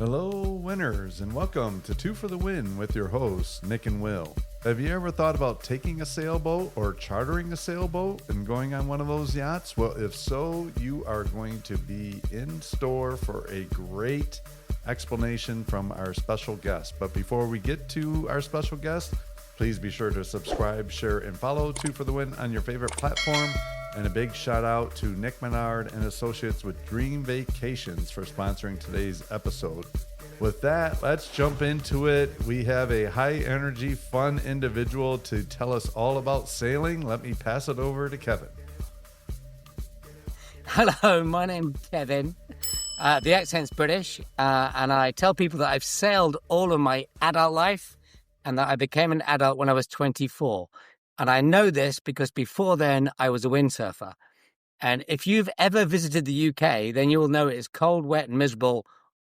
Hello, winners, and welcome to Two for the Win with your hosts, Nick and Will. Have you ever thought about taking a sailboat or chartering a sailboat and going on one of those yachts? Well, if so, you are going to be in store for a great explanation from our special guest. But before we get to our special guest, please be sure to subscribe, share, and follow Two for the Win on your favorite platform. And a big shout out to Nick Menard and Associates with Dream Vacations for sponsoring today's episode. With that, let's jump into it. We have a high energy, fun individual to tell us all about sailing. Let me pass it over to Kevin. Hello, my name's Kevin. The accent's British, and I tell people that I've sailed all of my adult life and that I became an adult when I was 24. And I know this because before then, I was a windsurfer. And if you've ever visited the UK, then you will know it is cold, wet, and miserable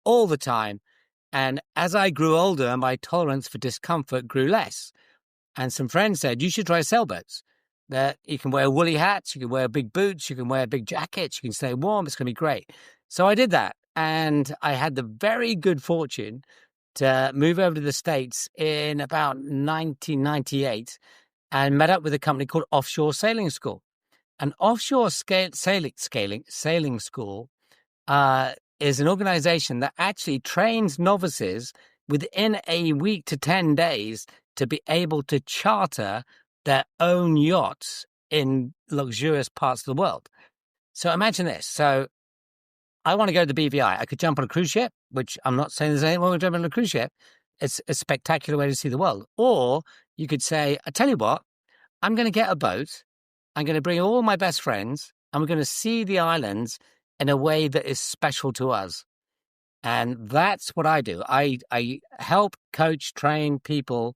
all the time. And as I grew older, my tolerance for discomfort grew less. And some friends said, you should try sailboats. That you can wear woolly hats, you can wear big boots, you can wear big jackets, you can stay warm, it's going to be great. So I did that. And I had the very good fortune to move over to the States in about 1998 and met up with a company called Offshore Sailing School. An offshore sailing school is an organization that actually trains novices within a week to 10 days to be able to charter their own yachts in luxurious parts of the world. So imagine this. So I want to go to the BVI. I could jump on a cruise ship, which I'm not saying there's anything wrong with jumping on a cruise ship. It's a spectacular way to see the world. Or you could say, I tell you what, I'm going to get a boat. I'm going to bring all my best friends and we're going to see the islands in a way that is special to us. And that's what I do. I help coach, train people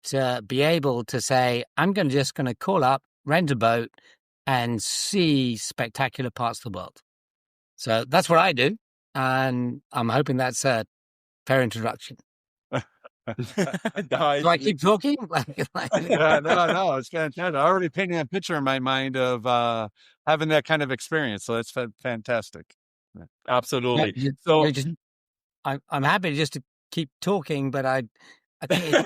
to be able to say, I'm just going to call up, rent a boat and see spectacular parts of the world. So that's what I do. And I'm hoping that's a fair introduction. Do I keep talking? No, it's fantastic. I already painted a picture in my mind of having that kind of experience. So that's fantastic. Absolutely. I'm happy just to keep talking, but I think it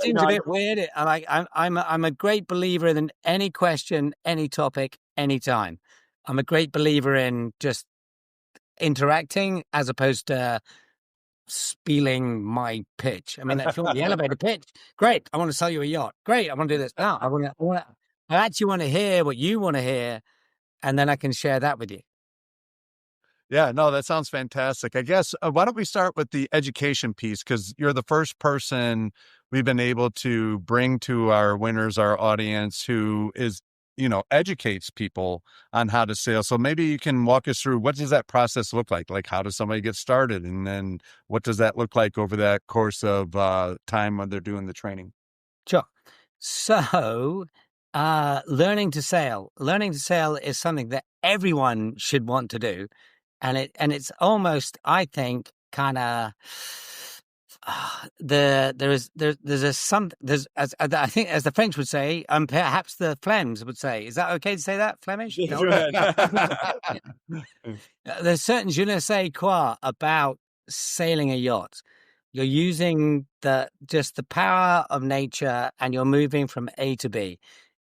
seems a bit weird. I'm a great believer in any question, any topic, anytime. I'm a great believer in just interacting as opposed to spieling my pitch. I mean, if you want the elevator pitch, great. I want to sell you a yacht. Great. I want to do this. No, I actually want to hear what you want to hear, and then I can share that with you. Yeah, no, that sounds fantastic. I guess, why don't we start with the education piece? Because you're the first person we've been able to bring to our winners, our audience, who is, educates people on how to sail. So maybe you can walk us through, what does that process look like? Like, how does somebody get started? And then what does that look like over that course of time when they're doing the training? Sure. So learning to sail is something that everyone should want to do. And it's almost, I think, kind of I think, as the French would say, perhaps the Flems would say. Is that okay to say that, Flemish? There's certain je ne sais quoi about sailing a yacht. You're using just the power of nature, and you're moving from A to B.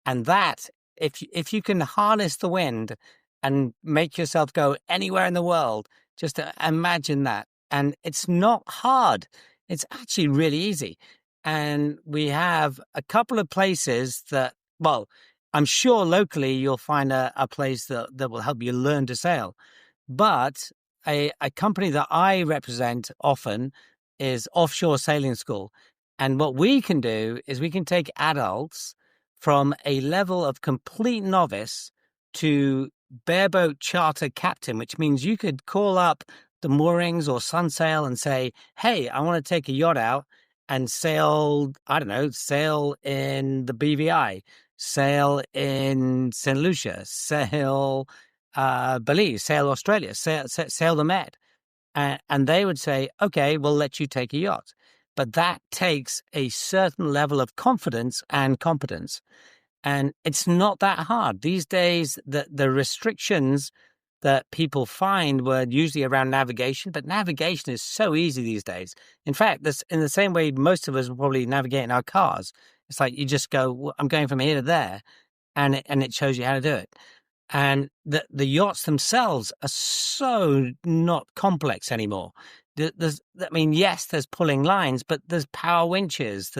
And that, if you can harness the wind and make yourself go anywhere in the world, just imagine that. And it's not hard. It's actually really easy. And we have a couple of places that, well, I'm sure locally you'll find a place that will help you learn to sail. But a company that I represent often is Offshore Sailing School. And what we can do is we can take adults from a level of complete novice to bareboat charter captain, which means you could call up the moorings or Sunsail and say, hey, I want to take a yacht out and sail, sail in the BVI, sail in St. Lucia, sail Belize, sail Australia, sail the Med. And they would say, okay, we'll let you take a yacht. But that takes a certain level of confidence and competence. And it's not that hard. These days, the restrictions that people find were usually around navigation, but navigation is so easy these days. In fact, that's in the same way most of us will probably navigate in our cars. It's like you just go, well, I'm going from here to there, and it shows you how to do it. And the yachts themselves are so not complex anymore. Yes, there's pulling lines, but there's power winches.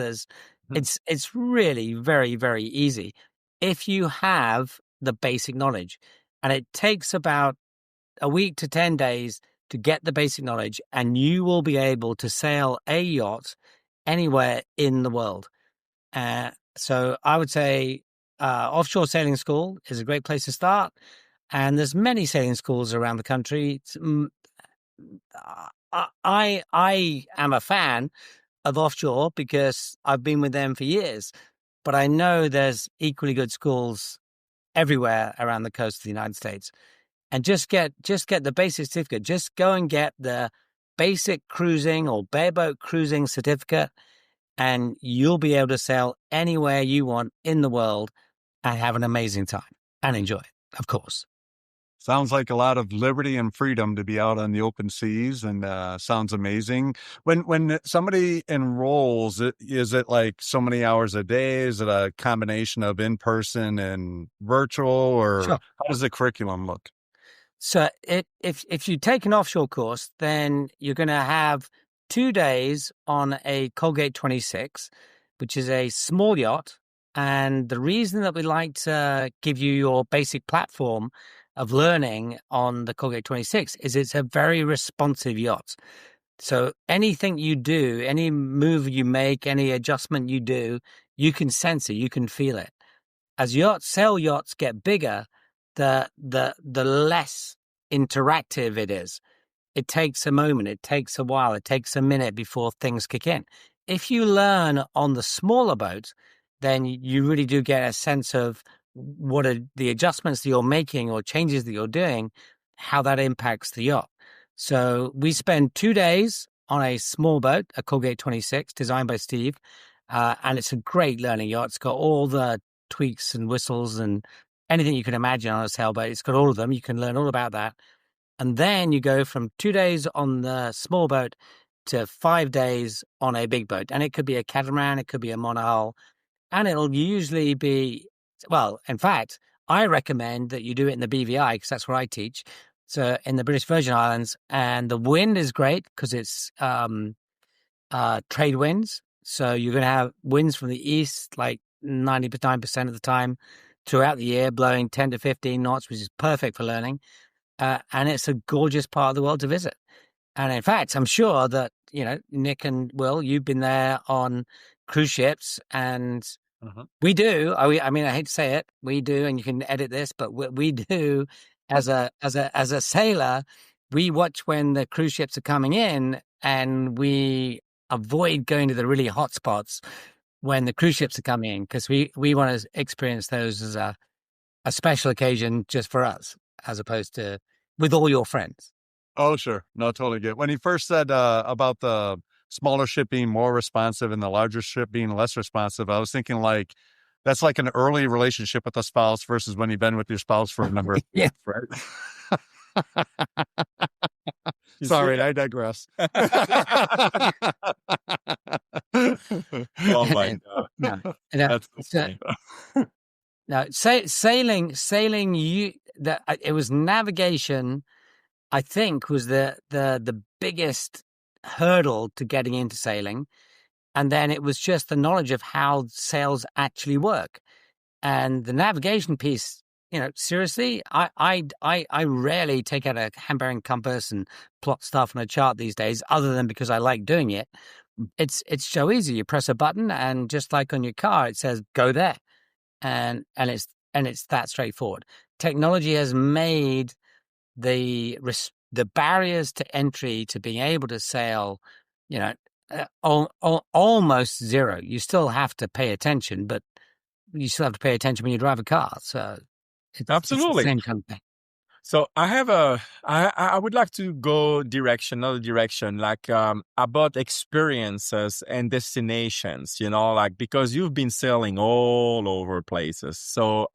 It's really very, very easy if you have the basic knowledge. And it takes about a week to 10 days to get the basic knowledge, and you will be able to sail a yacht anywhere in the world. So I would say offshore sailing school is a great place to start. And there's many sailing schools around the country. I am a fan of offshore because I've been with them for years, but I know there's equally good schools everywhere around the coast of the United States. And just get the basic certificate. Just go and get the basic cruising or bareboat cruising certificate, and you'll be able to sail anywhere you want in the world and have an amazing time and enjoy it, of course. Sounds like a lot of liberty and freedom to be out on the open seas, and sounds amazing. When somebody enrolls, is it like so many hours a day? Is it a combination of in-person and virtual, or Sure. how does the curriculum look? So if you take an offshore course, then you're going to have 2 days on a Colgate 26, which is a small yacht. And the reason that we like to give you your basic platform of learning on the Colgate 26 is it's a very responsive yacht. So anything you do, any move you make, any adjustment you do, you can sense it, you can feel it. As sail yachts get bigger, the less interactive it is. It takes a moment, it takes a while, it takes a minute before things kick in. If you learn on the smaller boat, then you really do get a sense of what are the adjustments that you're making or changes that you're doing, how that impacts the yacht. So we spend 2 days on a small boat, a Colgate 26, designed by Steve, and it's a great learning yacht. It's got all the tweaks and whistles and anything you can imagine on a sailboat. It's got all of them. You can learn all about that. And then you go from 2 days on the small boat to 5 days on a big boat. And it could be a catamaran, it could be a monohull, and it'll usually be, well, in fact, I recommend that you do it in the BVI because that's where I teach. So in the British Virgin Islands, and the wind is great because it's trade winds. So you're going to have winds from the east, like 99% of the time throughout the year, blowing 10 to 15 knots, which is perfect for learning. And it's a gorgeous part of the world to visit. And in fact, I'm sure that, Nick and Will, you've been there on cruise ships, and we do. I mean, I hate to say it, we do, and you can edit this, but we do as a sailor, we watch when the cruise ships are coming in, and we avoid going to the really hot spots when the cruise ships are coming in, because we want to experience those as a special occasion just for us, as opposed to with all your friends. Oh, sure. No, totally get it. When he first said about the smaller ship being more responsive and the larger ship being less responsive, I was thinking like that's like an early relationship with a spouse versus when you've been with your spouse for a number of years, right? Sorry, I digress. Oh my God. No, That's funny. no, sailing. It was navigation. I think was the biggest hurdle to getting into sailing, and then it was just the knowledge of how sails actually work, and the navigation piece. Seriously, I rarely take out a hand-bearing compass and plot stuff on a chart these days, other than because I like doing it. It's so easy. You press a button, and just like on your car, it says go there, and it's that straightforward. Technology has made the barriers to entry to being able to sail, almost zero. You still have to pay attention, but you still have to pay attention when you drive a car. So it's Absolutely. the same kind of thing. So I would like to go another direction, like about experiences and destinations, like because you've been sailing all over places. So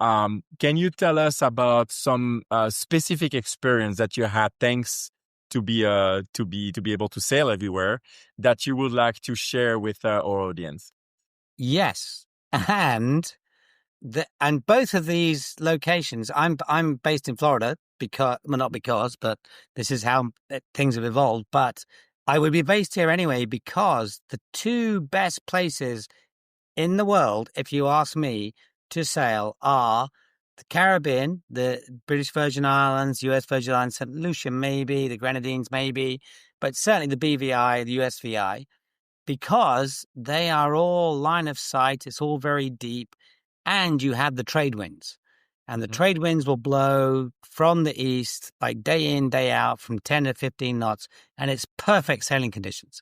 can you tell us about some specific experience that you had thanks to be able to sail everywhere that you would like to share with our audience? Yes. And and both of these locations, I'm based in Florida because, well, not because, but this is how things have evolved. But I would be based here anyway because the two best places in the world, if you ask me, to sail are the Caribbean, the British Virgin Islands, US Virgin Islands, St. Lucia, maybe the Grenadines, maybe, but certainly the BVI, the USVI, because they are all line of sight. It's all very deep, and you have the trade winds. And the trade winds will blow from the east, like day in, day out, from 10 to 15 knots, and it's perfect sailing conditions.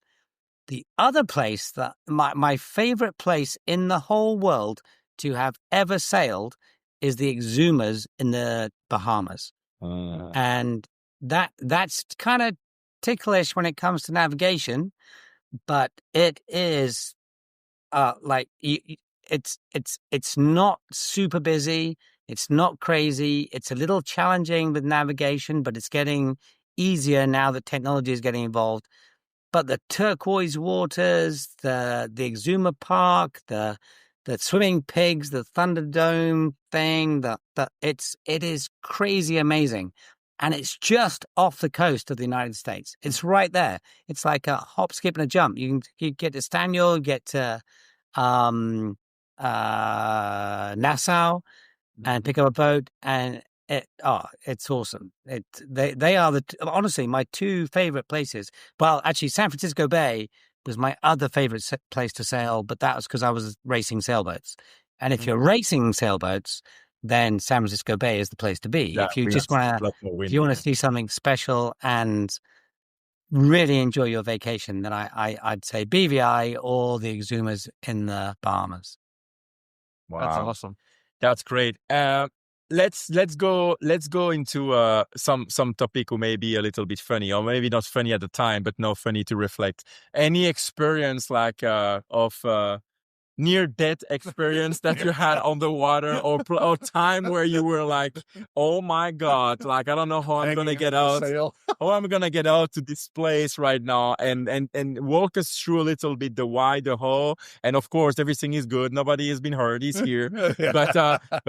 The other place that my favorite place in the whole world to have ever sailed is the Exumas in the Bahamas. And that's kind of ticklish when it comes to navigation, but it is like it's not super busy. It's not crazy. It's a little challenging with navigation, but it's getting easier now that technology is getting involved. But the turquoise waters, the Exuma Park, the swimming pigs, the Thunderdome thing, it is crazy amazing. And it's just off the coast of the United States. It's right there. It's like a hop, skip, and a jump. You get to Staniel, get to Nassau, and pick up a boat, and it's awesome. They are honestly my two favorite places. Well, actually, San Francisco Bay was my other favorite place to sail, but that was because I was racing sailboats. And if you're racing sailboats, then San Francisco Bay is the place to be. If you just want to, if you want to see something special and really enjoy your vacation, then I'd say BVI or the Exumas in the Bahamas. Wow. That's awesome. That's great. Let's go into some topic who may be a little bit funny, or maybe not funny at the time, but no funny to reflect. Any experience like of near-death experience that you had on the water, or time where you were like, oh my God, like, I don't know how I'm going to get out. How I'm going to get out to this place right now, and walk us through a little bit the why, the how. And of course, everything is good. Nobody has been hurt. He's here. But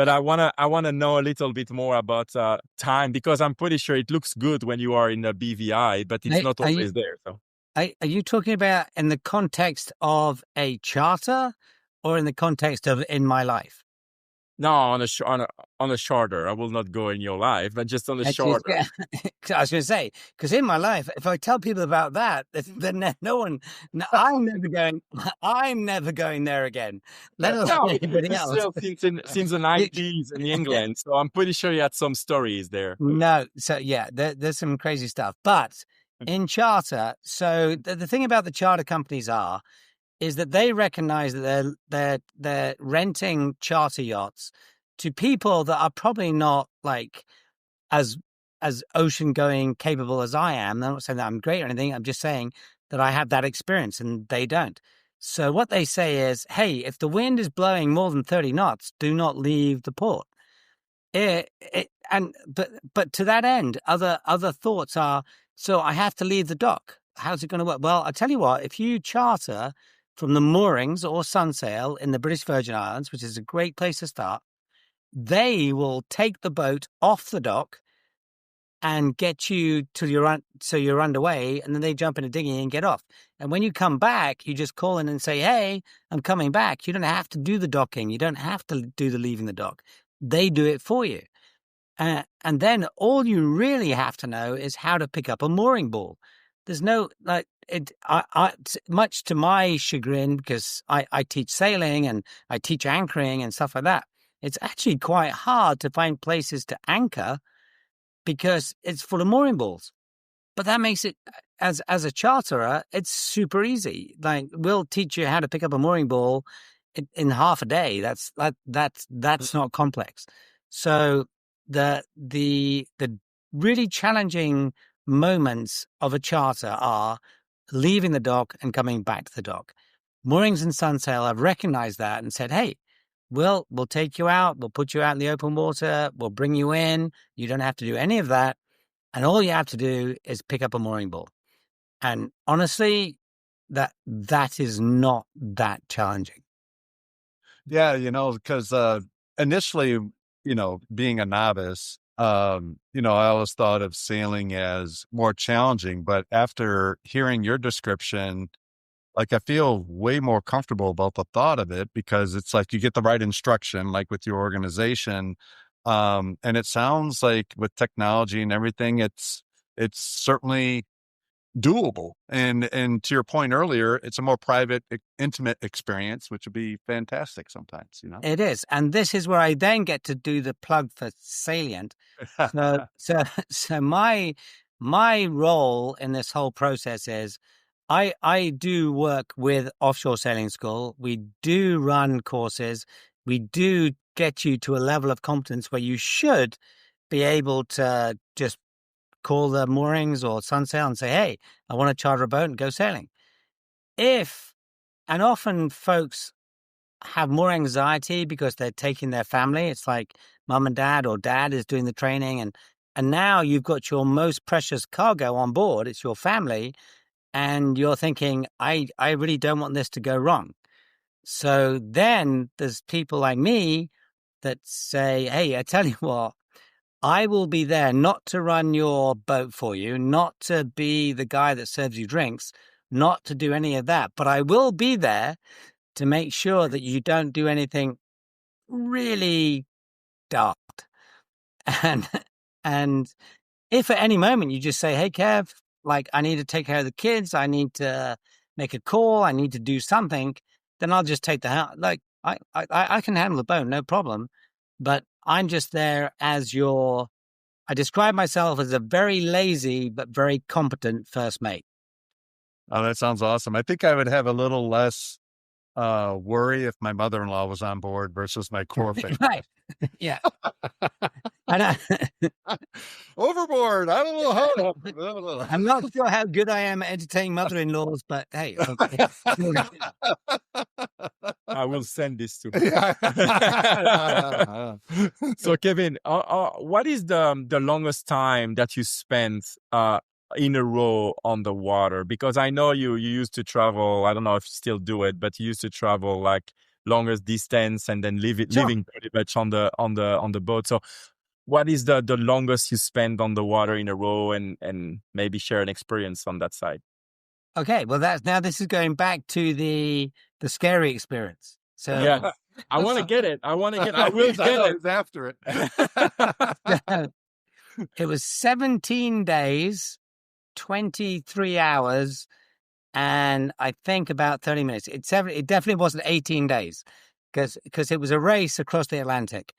I want to know a little bit more about time, because I'm pretty sure it looks good when you are in a BVI, but it's not always there. So. Are you talking about in the context of a charter or in the context of in my life? No, on a charter. I will not go in your life, but just on the charter. I was going to say, because in my life, if I tell people about that, then I'm never going there again. Let alone anybody else. Still since the 90s in England, so I'm pretty sure you had some stories there. No, so yeah, there's some crazy stuff. But in charter, so the thing about the charter companies is that they recognize that they're renting charter yachts to people that are probably not like as ocean going capable as I am. I'm not saying that I'm great or anything. I'm just saying that I have that experience and they don't. So what they say is, hey, if the wind is blowing more than 30 knots, do not leave the port. But to that end, other thoughts are, so I have to leave the dock. How's it going to work? Well, I tell you what, if you charter from the moorings or sunsail in the British Virgin Islands, which is a great place to start, they will take the boat off the dock and get you so you're underway, and then they jump in a dinghy and get off. And when you come back, you just call in and say, hey, I'm coming back. You don't have to do the docking. You don't have to do the leaving the dock. They do it for you. And then all you really have to know is how to pick up a mooring ball. There's no, like, much to my chagrin, because I teach sailing and I teach anchoring and stuff like that. It's actually quite hard to find places to anchor because it's full of mooring balls. But that makes it, as a charterer, it's super easy. Like, we'll teach you how to pick up a mooring ball in half a day. That's not complex. So the really challenging moments of a charter are leaving the dock and coming back to the dock. Moorings and sunsail have recognized that and said, hey, we'll take you out. We'll put you out in the open water. We'll bring you in. You don't have to do any of that. And all you have to do is pick up a mooring ball. And honestly, that is not that challenging. Yeah, because initially, being a novice, I always thought of sailing as more challenging. But after hearing your description, like I feel way more comfortable about the thought of it, because it's like you get the right instruction, like with your organization. And it sounds like with technology and everything, it's certainly doable. And to your point earlier, it's a more private, intimate experience, which would be fantastic sometimes, It is. And this is where I then get to do the plug for Salient. So my role in this whole process is I do work with Offshore Sailing School. We do run courses. We do get you to a level of competence where you should be able to just call the moorings or sunsail and say, hey, I want to charter a boat and go sailing. And often folks have more anxiety because they're taking their family. It's like mom and dad, or dad is doing the training. And now you've got your most precious cargo on board. It's your family. And you're thinking, I really don't want this to go wrong. So then there's people like me that say, hey, I tell you what, I will be there not to run your boat for you, not to be the guy that serves you drinks, not to do any of that. But I will be there to make sure that you don't do anything really daft. And if at any moment you just say, hey, Kev, like I need to take care of the kids, I need to make a call, I need to do something, then I'll just take the helm. Like I can handle the boat, no problem. But I'm just there as I describe myself as a very lazy but very competent first mate. Oh, that sounds awesome. I think I would have a little less worry if my mother-in-law was on board versus my core family. Right. Yeah. I know. Overboard. I don't know how. I'm not sure how good I am at entertaining mother-in-laws, but hey. I will send this to. So, Kevin, what is the longest time that you spent in a row on the water? Because I know you used to travel. I don't know if you still do it, but you used to travel like longest distance and then living pretty much on the boat. So, what is the longest you spend on the water in a row, and maybe share an experience on that side? Okay, well, this is going back to the scary experience. So yeah, I want to get it. I will get it after it. It was 17 days, 23 hours, and I think about 30 minutes. It definitely wasn't 18 days because it was a race across the Atlantic.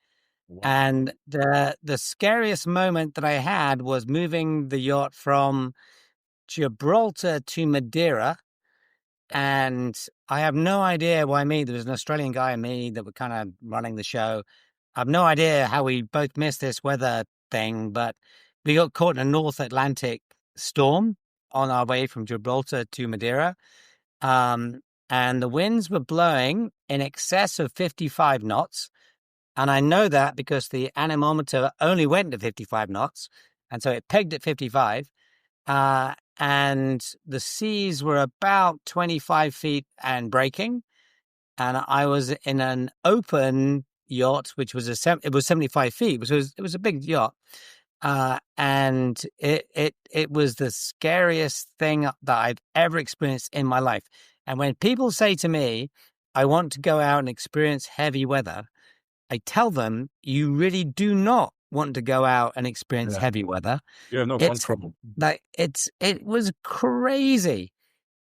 Wow. And the scariest moment that I had was moving the yacht from Gibraltar to Madeira. And I have no idea why me. There was an Australian guy and me that were kind of running the show. I have no idea how we both missed this weather thing, but we got caught in a North Atlantic storm on our way from Gibraltar to Madeira. And the winds were blowing in excess of 55 knots. And I know that because the anemometer only went to 55 knots. And so it pegged at 55. And the seas were about 25 feet and breaking. And I was in an open yacht, which was it was 75 feet, which it was a big yacht. And it was the scariest thing that I've ever experienced in my life. And when people say to me, I want to go out and experience heavy weather, I tell them, you really do not want to go out and experience heavy weather. Yeah, no control. It was crazy.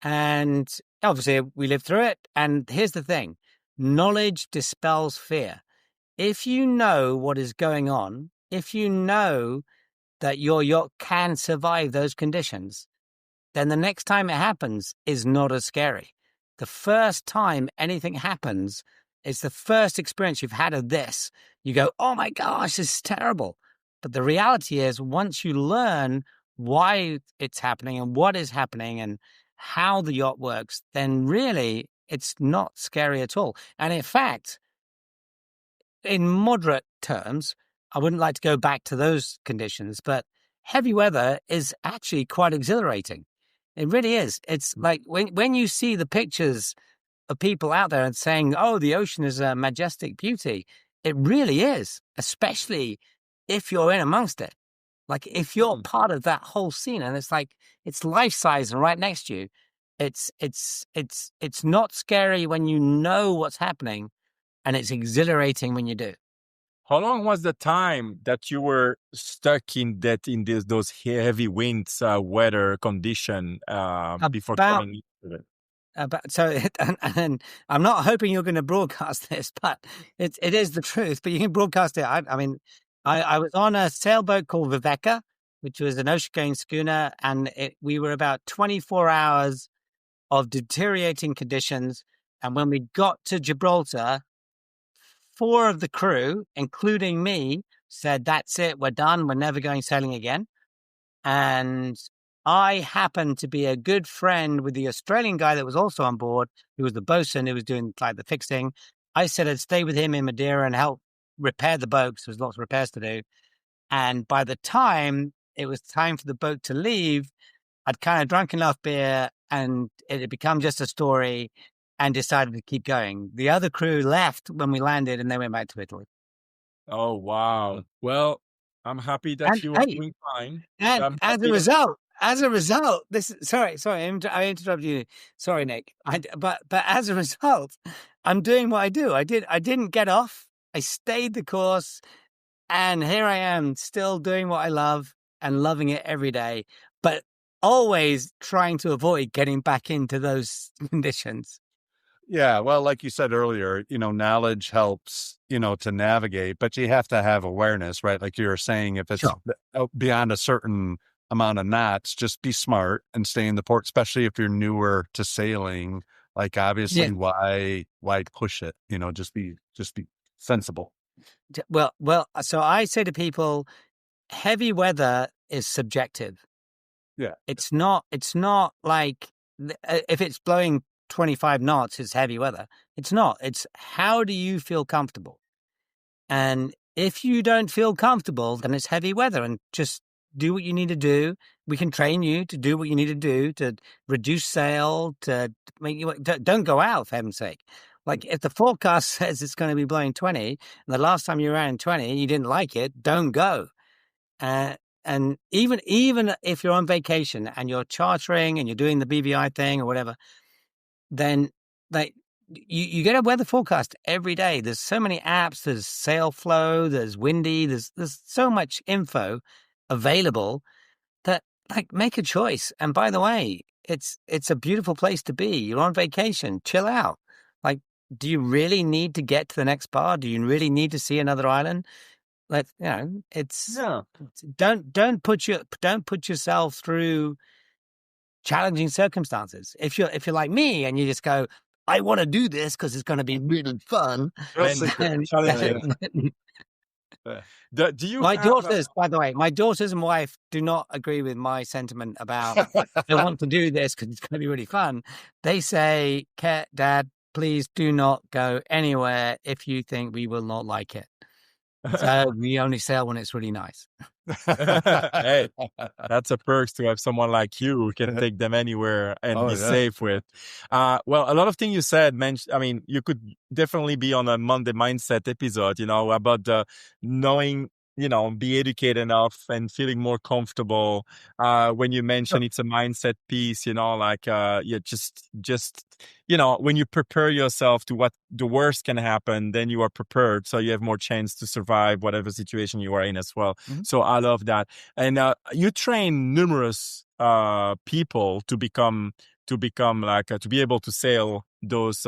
And obviously we lived through it. And here's the thing. Knowledge dispels fear. If you know what is going on, if you know that your yacht can survive those conditions, then the next time it happens is not as scary. The first time anything happens, it's the first experience you've had of this. You go, oh my gosh, this is terrible. But the reality is, once you learn why it's happening and what is happening and how the yacht works, then really it's not scary at all. And in fact, in moderate terms, I wouldn't like to go back to those conditions, but heavy weather is actually quite exhilarating. It really is. It's like when you see the pictures of people out there and saying, oh, the ocean is a majestic beauty, it really is, especially if you're in amongst it. Like if you're part of that whole scene and it's like it's life size and right next to you, it's not scary when you know what's happening, and it's exhilarating when you do. How long was the time that you were stuck in those heavy winds, weather condition before coming into it? And I'm not hoping you're going to broadcast this, but it is the truth. But you can broadcast it. I mean, I was on a sailboat called Viveka, which was an ocean-going schooner, and we were about 24 hours of deteriorating conditions. And when we got to Gibraltar, 4 of the crew, including me, said, "That's it. We're done. We're never going sailing again." And I happened to be a good friend with the Australian guy that was also on board, who was the bosun, who was doing like the fixing. I said I'd stay with him in Madeira and help repair the boat because there was lots of repairs to do. And by the time it was time for the boat to leave, I'd kind of drunk enough beer and it had become just a story and decided to keep going. The other crew left when we landed and they went back to Italy. Oh, wow. Well, I'm happy that And you are hey, doing fine. and I'm as happy a result, sorry, I interrupted you. Sorry, Nick. But as a result, I'm doing what I do. I didn't get off. I stayed the course, and here I am, still doing what I love and loving it every day. But always trying to avoid getting back into those conditions. Yeah, well, like you said earlier, knowledge helps, to navigate, but you have to have awareness, right? Like you were saying, if it's Sure. beyond a certain amount of knots, just be smart and stay in the port, especially if you're newer to sailing. Like obviously, Yeah. why push it? Just be sensible. Well, so I say to people, heavy weather is subjective. Yeah. It's not like if it's blowing 25 knots, it's heavy weather. It's not. It's how do you feel comfortable? And if you don't feel comfortable, then it's heavy weather, and just do what you need to do. We can train you to do what you need to do to reduce sail, to make you, don't go out, for heaven's sake. Like if the forecast says it's going to be blowing 20, and the last time you were around 20, you didn't like it, don't go. And even if you're on vacation and you're chartering and you're doing the BVI thing or whatever, then like you get a weather forecast every day. There's so many apps. There's Sail Flow. There's Windy. There's so much info available that like make a choice. And by the way, it's a beautiful place to be. You're on vacation. Chill out. Like, do you really need to get to the next bar? Do you really need to see another island? It's don't put yourself through challenging circumstances. If you're like me and you just go, I want to do this because it's going to be really fun. challenging. Do you My daughters, by the way, my daughters and wife do not agree with my sentiment about I want to do this because it's going to be really fun. They say, Dad, please do not go anywhere if you think we will not like it. So we only sail when it's really nice. Hey, that's a perk to have someone like you who can take them anywhere and be safe with. Well, a lot of things you said, I mean, you could definitely be on a Monday Mindset episode, about knowing, be educated enough and feeling more comfortable. When you mention it's a mindset piece, just when you prepare yourself to what the worst can happen, then you are prepared, so you have more chance to survive whatever situation you are in as well. Mm-hmm. So I love that. And you train numerous people to become like to be able to sail those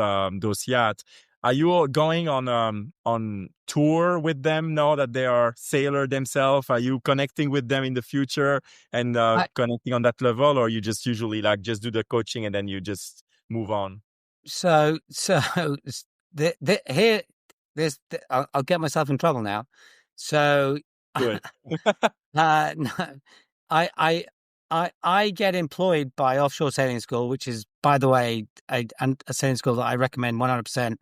yachts. Are you all going on tour with them now that they are sailor themselves? Are you connecting with them in the future and connecting on that level, or you just usually just do the coaching and then you just move on? So here, I'll get myself in trouble now. So Good. No, I get employed by Offshore Sailing School, which is, by the way, a sailing school that I recommend 100%.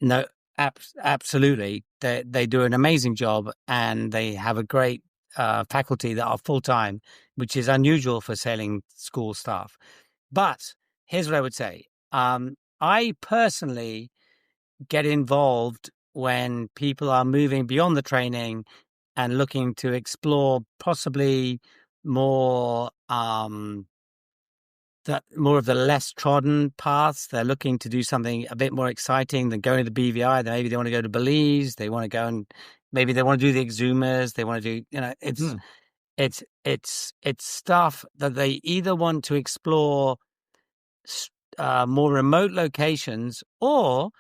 No, absolutely. They do an amazing job, and they have a great faculty that are full time, which is unusual for sailing school staff. But here's what I would say. I personally get involved when people are moving beyond the training and looking to explore possibly more more of the less trodden paths. They're looking to do something a bit more exciting than going to the BVI. Maybe they want to go to Belize. They want to go and maybe they want to do the Exumas. They want to do, it's stuff that they either want to explore more remote locations, or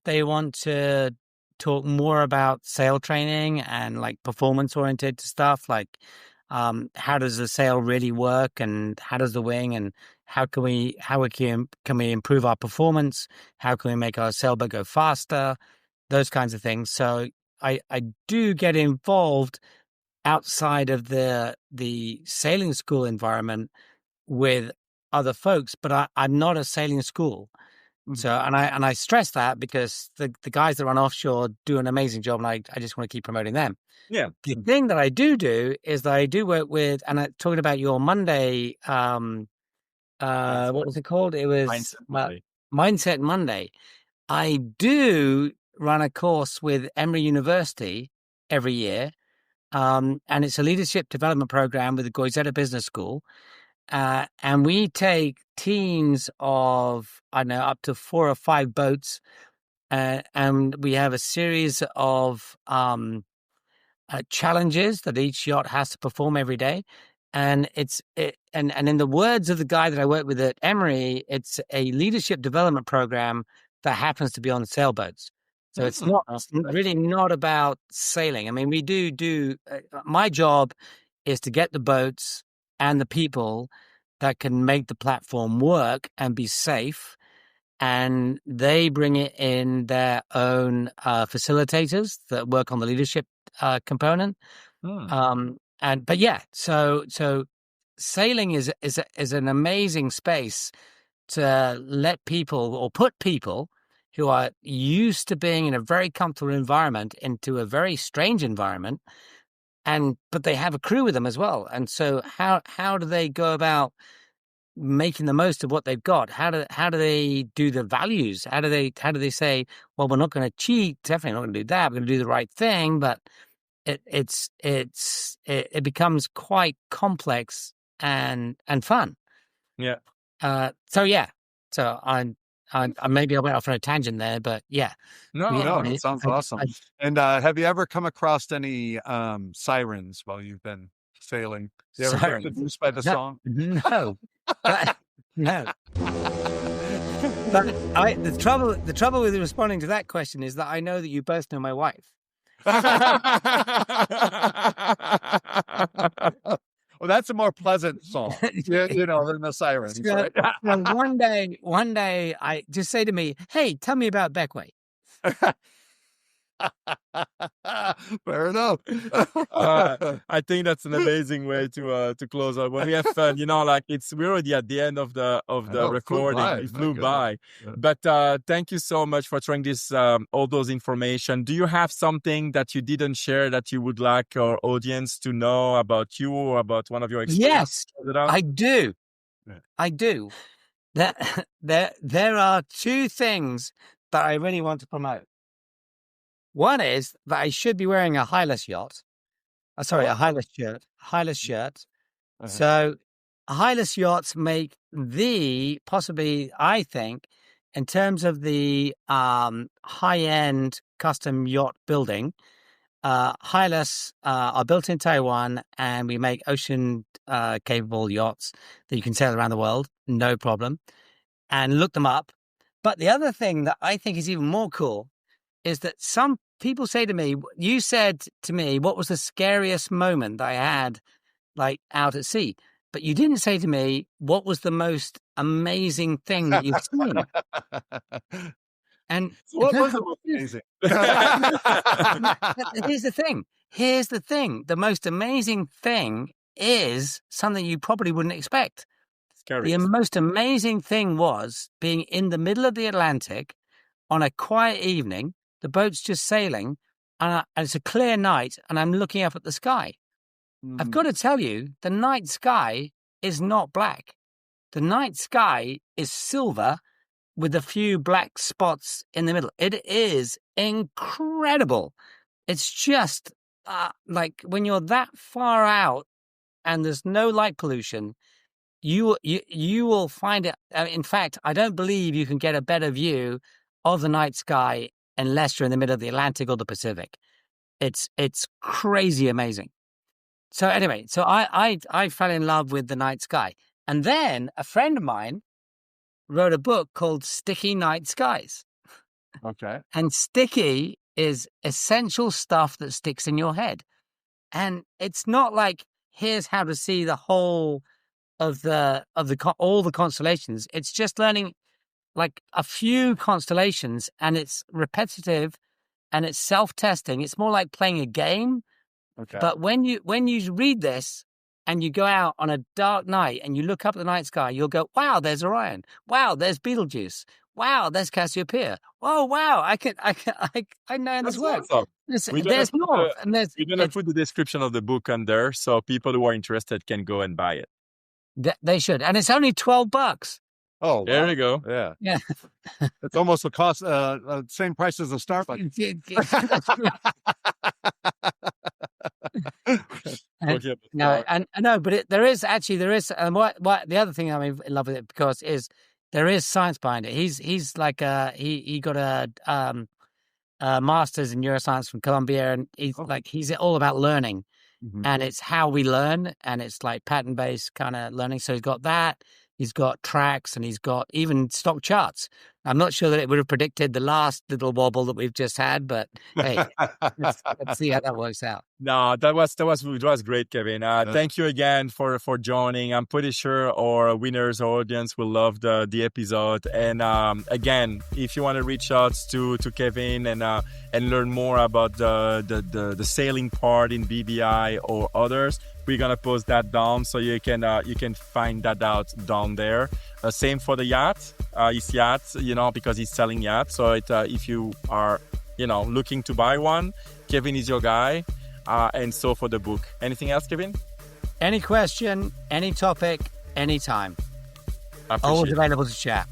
they want to talk more about sail training and like performance oriented stuff, like how does the sail really work, and how does the wing, and how can we improve our performance, how can we make our sailboat go faster, those kinds of things. So I do get involved outside of the sailing school environment with other folks, but I'm not a sailing school. So, and I stress that because the guys that run offshore do an amazing job, and I just want to keep promoting them. Yeah. The thing that I do is that I do work with, and I talking about your Monday, what was it called? It was Mindset Monday. I do run a course with Emory University every year, and it's a leadership development program with the Goizeta Business School. And we take teams of, I don't know, up to 4 or 5 boats, and we have a series of challenges that each yacht has to perform every day. And and in the words of the guy that I work with at Emory, it's a leadership development program that happens to be on sailboats. So it's really not about sailing. I mean, we do my job is to get the boats and the people that can make the platform work and be safe. And they bring it in their own facilitators that work on the leadership component. But yeah, so sailing is an amazing space to let people, or put people who are used to being in a very comfortable environment into a very strange environment, but they have a crew with them as well. And so how do they go about making the most of what they've got? How do they do the values? How do they say, well, we're not going to cheat, definitely not going to do that, we're going to do the right thing? But it becomes quite complex and fun. Yeah. So I maybe I went off on a tangent there, but yeah. No, it sounds awesome. And have you ever come across any sirens while you've been sailing? You ever get seduced by the song? No. No. But the trouble with responding to that question is that I know that you both know my wife. Well, that's a more pleasant song, you know, than the sirens. Right? One day, I just say to me, "Hey, tell me about Beckway." Fair enough. I think that's an amazing way to close out. When we have fun, you know, like we're already at the end of the recording. It flew by. Yeah. But thank you so much for sharing this all those information. Do you have something that you didn't share that you would like our audience to know about you or about one of your experiences? Yes, I do. Yeah. I do. There are 2 things that I really want to promote. One is that I should be wearing a Hilus yacht. A Hilus shirt. Hilus shirt. So Hilus yachts make possibly, I think, in terms of the high-end custom yacht building, Hilus are built in Taiwan, and we make ocean capable yachts that you can sail around the world, no problem. And look them up. But the other thing that I think is even more cool is that some people say to me, you said to me, what was the scariest moment that I had, like, out at sea? But you didn't say to me, what was the most amazing thing that you've seen? And what was the most amazing? Here's the thing. here's the thing. The most amazing thing is something you probably wouldn't expect. Scary. The most amazing thing was being in the middle of the Atlantic on a quiet evening. The boat's just sailing, and it's a clear night, and I'm looking up at the sky. I've got to tell you, the night sky is not black. The night sky is silver with a few black spots in the middle. It is incredible. It's just like when you're that far out and there's no light pollution, you will find it. In fact, I don't believe you can get a better view of the night sky unless you're in the middle of the Atlantic or the Pacific. It's crazy amazing. So anyway, so I fell in love with the night sky. And then a friend of mine wrote a book called Sticky Night Skies. Okay. And sticky is essential stuff that sticks in your head. And it's not like, here's how to see the whole of all the constellations. It's just learning like a few constellations, and it's repetitive and it's self-testing. It's more like playing a game. Okay. But when you read this and you go out on a dark night and you look up at the night sky, you'll go, wow, there's Orion. Wow, there's Betelgeuse. Wow, there's Cassiopeia. Oh, wow, I know this works. Awesome. There's more. And we're gonna put the description of the book under, so people who are interested can go and buy it. They should. And it's only $12. Oh, There you go. Yeah. Yeah. It's almost the cost, same price as a Starbucks. No, and no, but there is, and what the other thing I'm in love with it because is there is science behind it. He's like he got a master's in neuroscience from Columbia, and he's all about learning. Mm-hmm. And it's how we learn, and it's like pattern-based kind of learning. So he's got that, he's got tracks, and he's got even stock charts. I'm not sure that it would have predicted the last little wobble that we've just had, but hey, let's see how that works out. No, that was great, Kevin. Thank you again for joining. I'm pretty sure our winners, our audience will love the episode. And again, if you want to reach out to Kevin and learn more about the sailing part in BVI or others, we're gonna post that down so you can find that out down there. Same for the yacht. His yacht, because he's selling yachts. So if you are looking to buy one, Kevin is your guy. And so for the book. Anything else, Kevin? Any question, any topic, anytime. Always available to chat.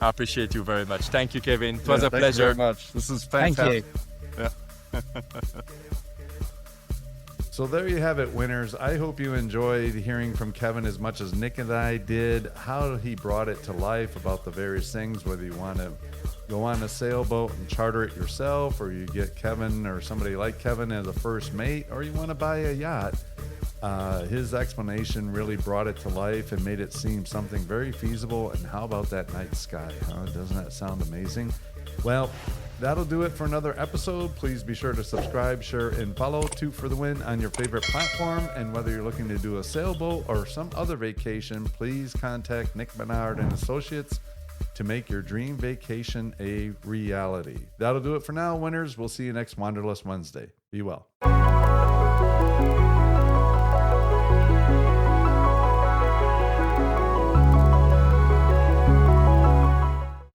I appreciate you very much. Thank you, Kevin. It was a pleasure. pleasure. Thank you very much. This is fantastic. Thank you. Yeah. So there you have it, winners. I hope you enjoyed hearing from Kevin as much as Nick and I did, how he brought it to life about the various things, whether you want to go on a sailboat and charter it yourself, or you get Kevin or somebody like Kevin as a first mate, or you want to buy a yacht. His explanation really brought it to life and made it seem something very feasible. And how about that night sky? Doesn't that sound amazing? Well, that'll do it for another episode. Please be sure to subscribe, share, and follow Two for the Win on your favorite platform. And whether you're looking to do a sailboat or some other vacation, please contact Nick Bernard and Associates to make your dream vacation a reality. That'll do it for now, winners. We'll see you next Wanderlust Wednesday. Be well.